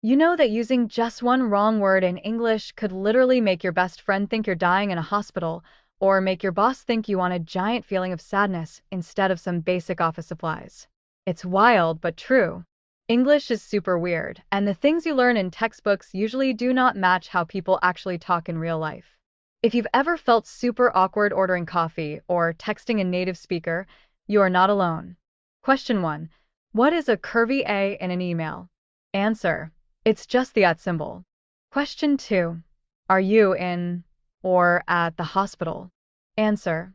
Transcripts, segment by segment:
You know that using just one wrong word in English could literally make your best friend think you're dying in a hospital, or make your boss think you want a giant feeling of sadness instead of some basic office supplies. It's wild, but true. English is super weird, and the things you learn in textbooks usually do not match how people actually talk in real life. If you've ever felt super awkward ordering coffee or texting a native speaker, you are not alone. Question 1. What is a curvy A in an email? Answer. It's just the at symbol. Question 2. Are you in or at the hospital? Answer.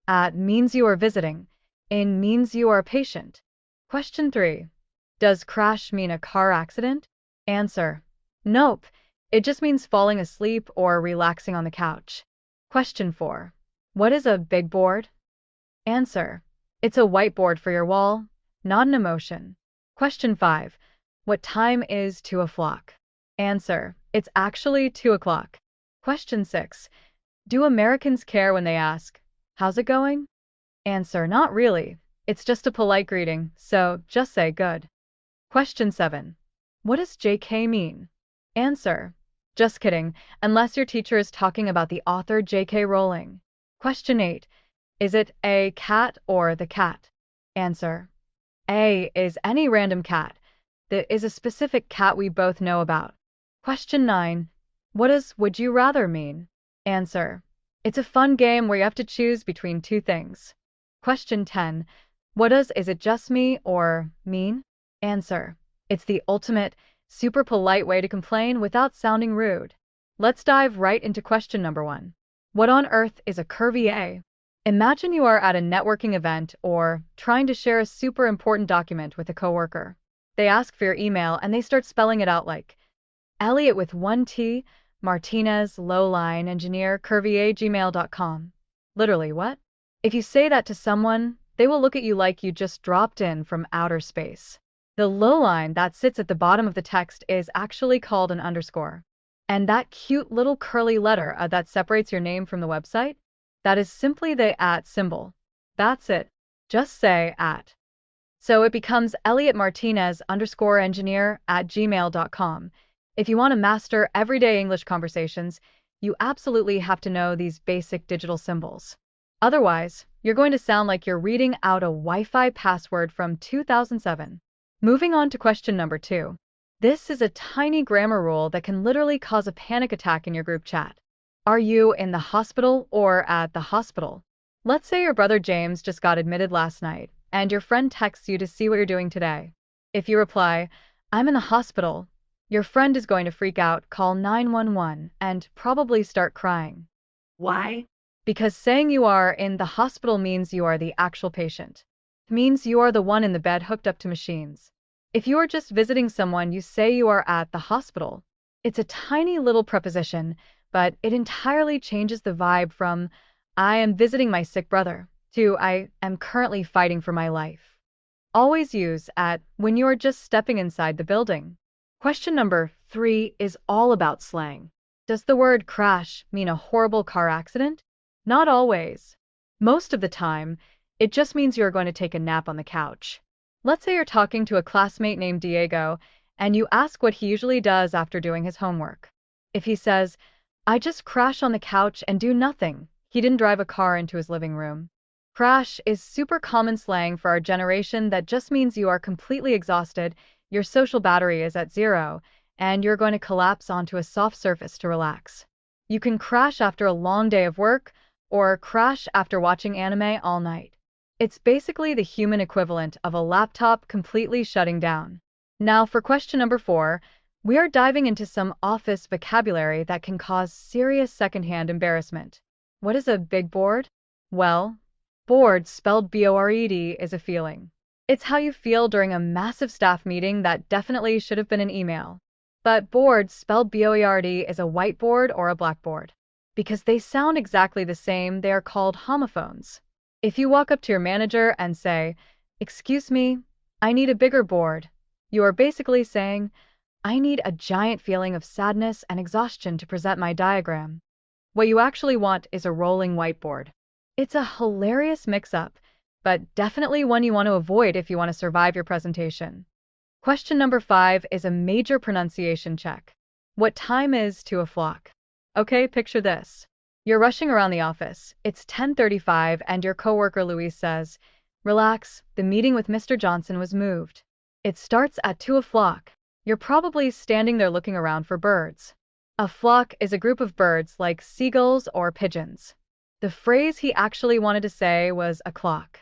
At means you are visiting. In means you are a patient. Question 3. Does crash mean a car accident? Answer. Nope. It just means falling asleep or relaxing on the couch. Question 4. What is a big board? Answer. It's a whiteboard for your wall, not an emotion. Question 5. What time is 2 o'clock? Answer. It's actually 2 o'clock. Question 6. Do Americans care when they ask, how's it going? Answer. Not really. It's just a polite greeting, so just say good. Question 7. What does JK mean? Answer. Just kidding, unless your teacher is talking about the author J.K. Rowling. Question 8. Is it a cat or the cat? Answer. A is any random cat. The is a specific cat we both know about. Question 9. What does would you rather mean? Answer. It's a fun game where you have to choose between two things. Question 10. What does is it just me or mean? Answer. It's the ultimate, super polite way to complain without sounding rude. Let's dive right into question number 1. What on earth is a curvy A? Imagine you are at a networking event or trying to share a super important document with a coworker. They ask for your email and they start spelling it out like Elliot with 1T, Martinez, lowline, engineer, curvy gmail.com. Literally, what? If you say that to someone, they will look at you like you just dropped in from outer space. The low line that sits at the bottom of the text is actually called an underscore. And that cute little curly letter that separates your name from the website, that is simply the at symbol. That's it. Just say at. So it becomes Elliot Martinez underscore engineer at gmail.com. If you want to master everyday English conversations, you absolutely have to know these basic digital symbols. Otherwise, you're going to sound like you're reading out a Wi-Fi password from 2007. Moving on to question number 2. This is a tiny grammar rule that can literally cause a panic attack in your group chat. Are you in the hospital or at the hospital? Let's say your brother James just got admitted last night, and your friend texts you to see what you're doing today. If you reply, I'm in the hospital, your friend is going to freak out, call 911, and probably start crying. Why? Because saying you are in the hospital means you are the actual patient. It means you are the one in the bed hooked up to machines. If you are just visiting someone, you say you are at the hospital. It's a tiny little preposition, but it entirely changes the vibe from I am visiting my sick brother to I am currently fighting for my life. Always use at when you are just stepping inside the building. Question number 3 is all about slang. Does the word crash mean a horrible car accident? Not always. Most of the time, it just means you are going to take a nap on the couch. Let's say you're talking to a classmate named Diego, and you ask what he usually does after doing his homework. If he says, I just crash on the couch and do nothing, he didn't drive a car into his living room. Crash is super common slang for our generation that just means you are completely exhausted, your social battery is at 0, and you're going to collapse onto a soft surface to relax. You can crash after a long day of work, or crash after watching anime all night. It's basically the human equivalent of a laptop completely shutting down. Now for question number 4, we are diving into some office vocabulary that can cause serious secondhand embarrassment. What is a big board? Well, bored spelled B-O-R-E-D is a feeling. It's how you feel during a massive staff meeting that definitely should have been an email. But board spelled B-O-E-R-D is a whiteboard or a blackboard. Because they sound exactly the same, they are called homophones. If you walk up to your manager and say, excuse me, I need a bigger board, you are basically saying, I need a giant feeling of sadness and exhaustion to present my diagram. What you actually want is a rolling whiteboard. It's a hilarious mix-up, but definitely one you want to avoid if you want to survive your presentation. Question number 5 is a major pronunciation check. What time is 2 o'clock? Okay, picture this. You're rushing around the office. It's 10:35 and your coworker Louise says, "Relax, the meeting with Mr. Johnson was moved. It starts at 2 o'clock." You're probably standing there looking around for birds. A flock is a group of birds like seagulls or pigeons. The phrase he actually wanted to say was a clock.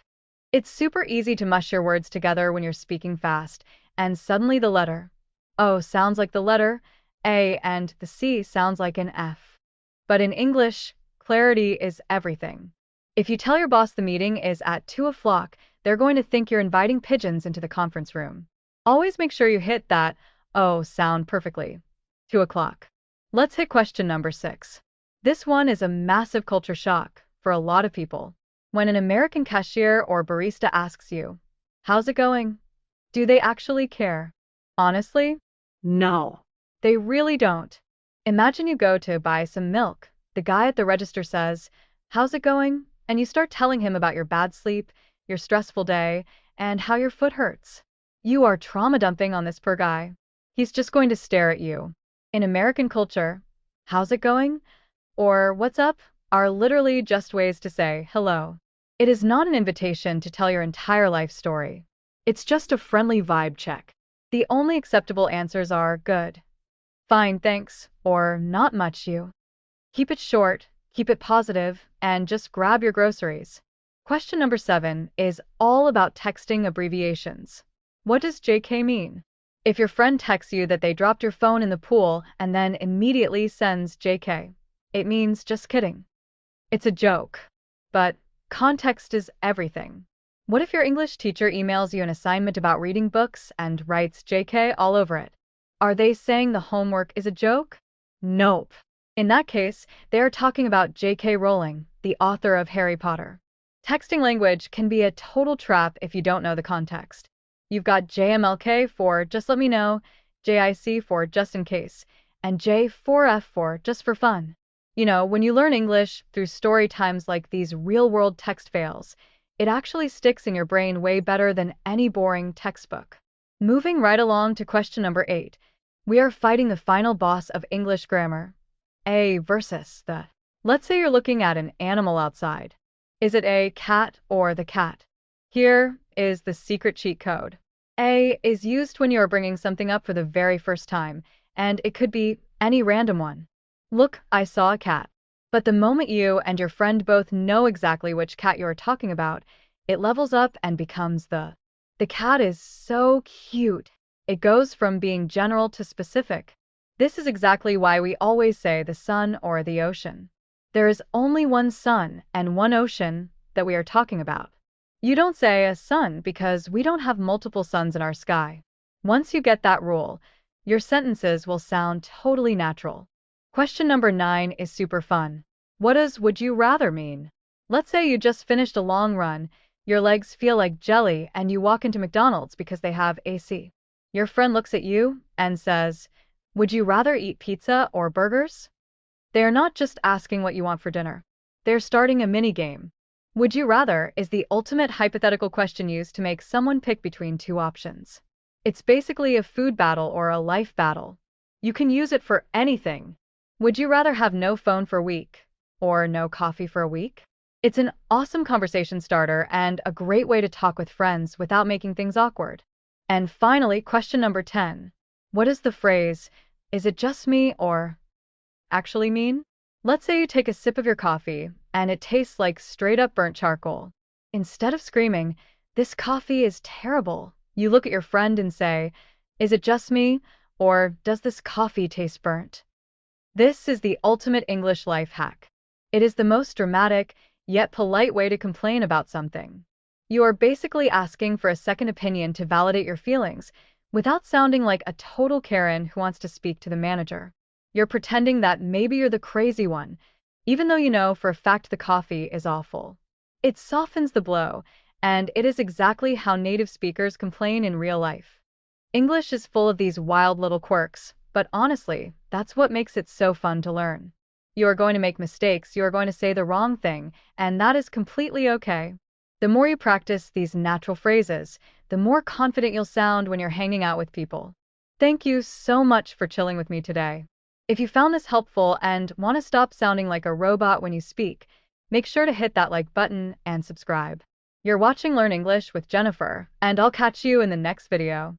It's super easy to mush your words together when you're speaking fast, and suddenly the letter O sounds like the letter A and the C sounds like an F. But in English, clarity is everything. If you tell your boss the meeting is at 2 o'clock, they're going to think you're inviting pigeons into the conference room. Always make sure you hit that O sound perfectly. 2 o'clock. Let's hit question number 6. This one is a massive culture shock for a lot of people. When an American cashier or barista asks you, "How's it going?" Do they actually care? Honestly, no. They really don't. Imagine you go to buy some milk. The guy at the register says, "How's it going?" And you start telling him about your bad sleep, your stressful day, and how your foot hurts. You are trauma dumping on this poor guy. He's just going to stare at you. In American culture, "How's it going?" or "What's up?" are literally just ways to say hello. It is not an invitation to tell your entire life story. It's just a friendly vibe check. The only acceptable answers are good, fine, thanks, or not much you. Keep it short, keep it positive, and just grab your groceries. Question number 7 is all about texting abbreviations. What does JK mean? If your friend texts you that they dropped your phone in the pool and then immediately sends JK, it means just kidding. It's a joke. But context is everything. What if your English teacher emails you an assignment about reading books and writes JK all over it? Are they saying the homework is a joke? Nope. In that case, they are talking about J.K. Rowling, the author of Harry Potter. Texting language can be a total trap if you don't know the context. You've got JMLK for just let me know, JIC for just in case, and J4F for just for fun. You know, when you learn English through story times like these real-world text fails, it actually sticks in your brain way better than any boring textbook. Moving right along to question number 8, we are fighting the final boss of English grammar. A versus the. Let's say you're looking at an animal outside. Is it a cat or the cat? Here is the secret cheat code. A is used when you are bringing something up for the very first time, and it could be any random one. Look, I saw a cat. But the moment you and your friend both know exactly which cat you are talking about, it levels up and becomes the. The cat is so cute. It goes from being general to specific. This is exactly why we always say the sun or the ocean. There is only one sun and one ocean that we are talking about. You don't say a sun because we don't have multiple suns in our sky. Once you get that rule, your sentences will sound totally natural. Question number 9 is super fun. What does would you rather mean? Let's say you just finished a long run, your legs feel like jelly, and you walk into McDonald's because they have AC. Your friend looks at you and says, "Would you rather eat pizza or burgers?" They are not just asking what you want for dinner. They're starting a mini game. Would you rather is the ultimate hypothetical question used to make someone pick between two options. It's basically a food battle or a life battle. You can use it for anything. Would you rather have no phone for a week or no coffee for a week? It's an awesome conversation starter and a great way to talk with friends without making things awkward. And finally, question number 10. What is the phrase, "Is it just me," or actually mean? Let's say you take a sip of your coffee and it tastes like straight up burnt charcoal. Instead of screaming, "This coffee is terrible," you look at your friend and say, "Is it just me?" or "Does this coffee taste burnt?" This is the ultimate English life hack. It is the most dramatic, yet polite way to complain about something. You are basically asking for a second opinion to validate your feelings, without sounding like a total Karen who wants to speak to the manager. You're pretending that maybe you're the crazy one, even though you know for a fact the coffee is awful. It softens the blow, and it is exactly how native speakers complain in real life. English is full of these wild little quirks, but honestly, that's what makes it so fun to learn. You are going to make mistakes, you are going to say the wrong thing, and that is completely okay. The more you practice these natural phrases, the more confident you'll sound when you're hanging out with people. Thank you so much for chilling with me today. If you found this helpful and want to stop sounding like a robot when you speak, make sure to hit that like button and subscribe. You're watching Learn English with Jennifer, and I'll catch you in the next video.